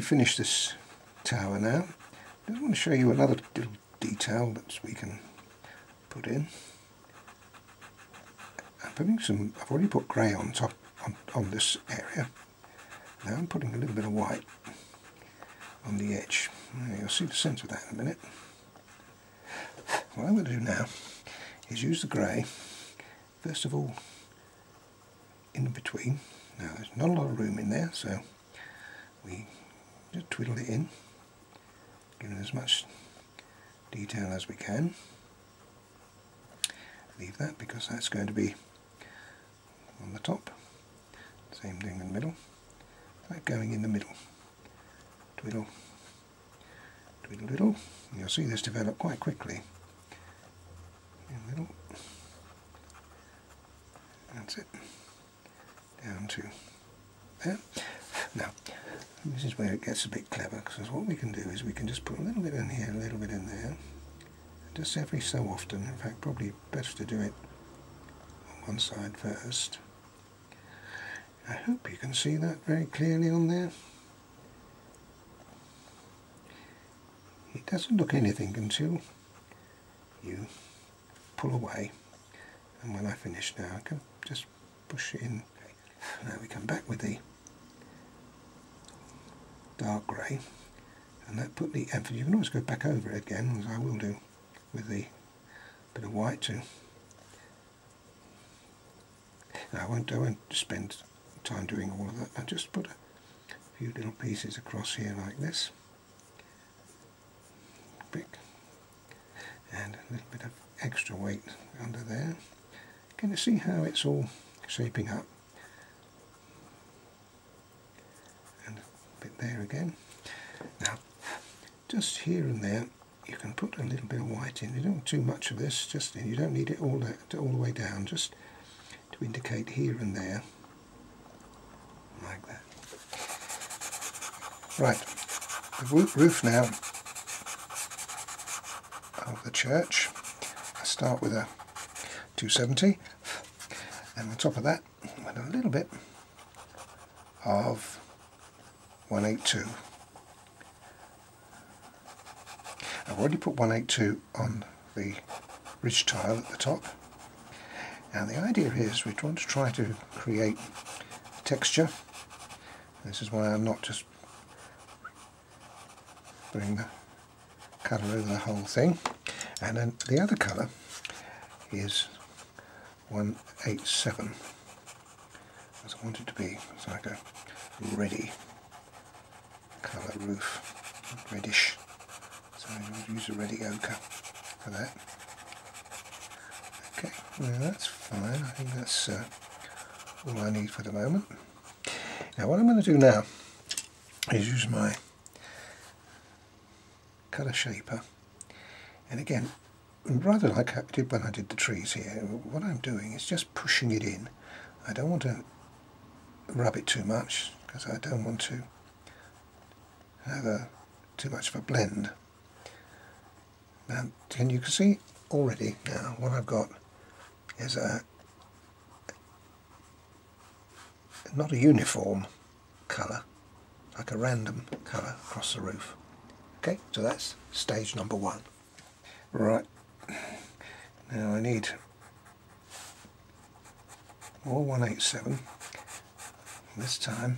finished this tower now, I just want to show you another little detail that we can put in. I've already put grey on top on this area. Now I'm putting a little bit of white on the edge. You'll see the sense of that in a minute. What I'm going to do now is use the grey, first of all, in between. Now there's not a lot of room in there, so we just twiddle it in, give it as much detail as we can. Leave that because that's going to be on the top. Same thing in the middle. That going in the middle. Twiddle, twiddle, twiddle. You'll see this develop quite quickly. In the middle. That's it. Down to there. Now, this is where it gets a bit clever, because what we can do is we can just put a little bit in here, a little bit in there. Just every so often. In fact, probably best to do it on one side first. I hope you can see that very clearly on there. It doesn't look anything until you pull away, and when I finish now I can just push it in. Now we come back with the dark grey, and that put the emphasis. You can always go back over it again, as I will do with the bit of white too. Now I won't spend time doing all of that. I'll just put a few little pieces across here like this. Pick. And a little bit of extra weight under there. Can you see how it's all shaping up? And a bit there again. Now, just here and there, you can put a little bit of white in. You don't want too much of this. You don't need it all the way down. Just to indicate here and there, like that. Right, the roof now of the church. I start with a 270, and on top of that, with a little bit of 182. I've already put 182 on the ridge tile at the top. Now the idea is we're trying to create texture. This is why I'm not just putting the colour over the whole thing. And then the other colour is 187, as I want it to be. It's like a reddy colour roof, reddish. So we'll use a reddy ochre for that. Okay, well that's fine. I think that's all I need for the moment. Now what I'm going to do now is use my colour shaper, and again, rather like I did when I did the trees here, what I'm doing is just pushing it in. I don't want to rub it too much because I don't want to have too much of a blend. Now you can see already now what I've got is not a uniform colour, like a random colour across the roof. Okay, so that's stage number one. Right, now I need more 187 this time.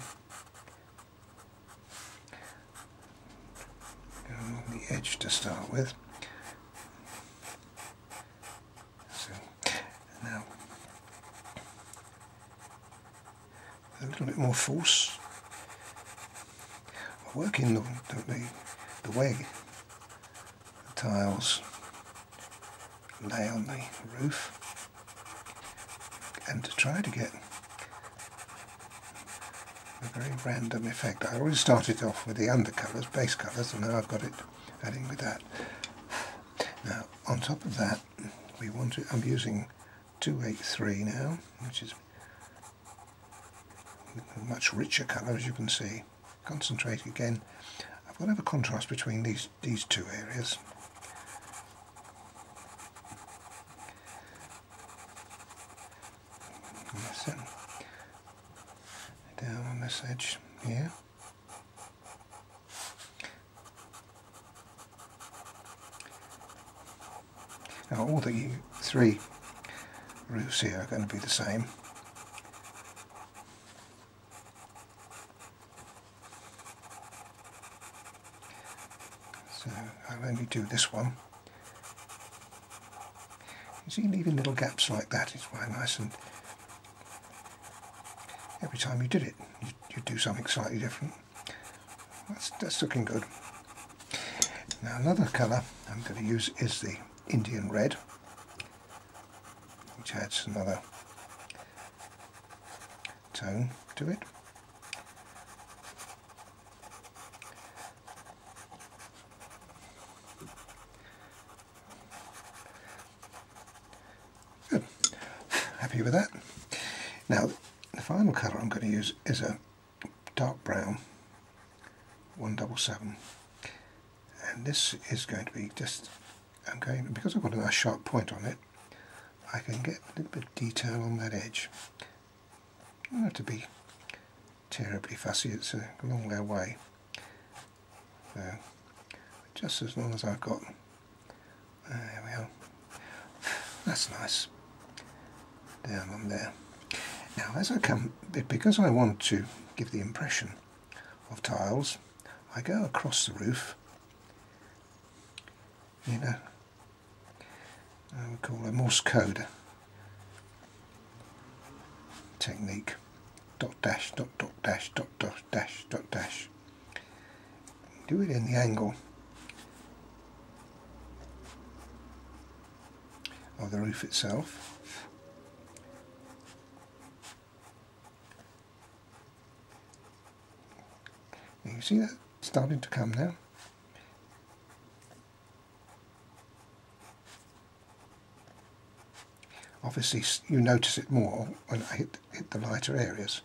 Go along the edge to start with. So now a little bit more force. I work in the way the tiles lay on the roof, and to try to get a very random effect. I already started off with the undercolours, base colours, and now I've got it adding with that. Now on top of that, I'm using 283 now, which is a much richer colour, as you can see. Concentrate again. I've got to have a contrast between these two areas. Down on this edge here. Now all the three roofs here are going to be the same. So I'll only do this one. You see, leaving little gaps like that is quite nice, and every time you did it, you do something slightly different. That's looking good. Now another colour I'm going to use is the Indian red, which adds another tone to it. Good. Happy with that. Now the final colour I'm going to use is a dark brown 177, and this is going to be just, because I've got a nice sharp point on it, I can get a little bit of detail on that edge. I don't have to be terribly fussy, it's a long way away. So just as long as I've got, there we are, that's nice, down on there. Now as I come, because I want to give the impression of tiles, I go across the roof in a, I would call a Morse code technique. Dot dash, dot dot dash, dot dot dash, dot dash. Do it in the angle of the roof itself. You see that starting to come now? Obviously you notice it more when I hit the lighter areas.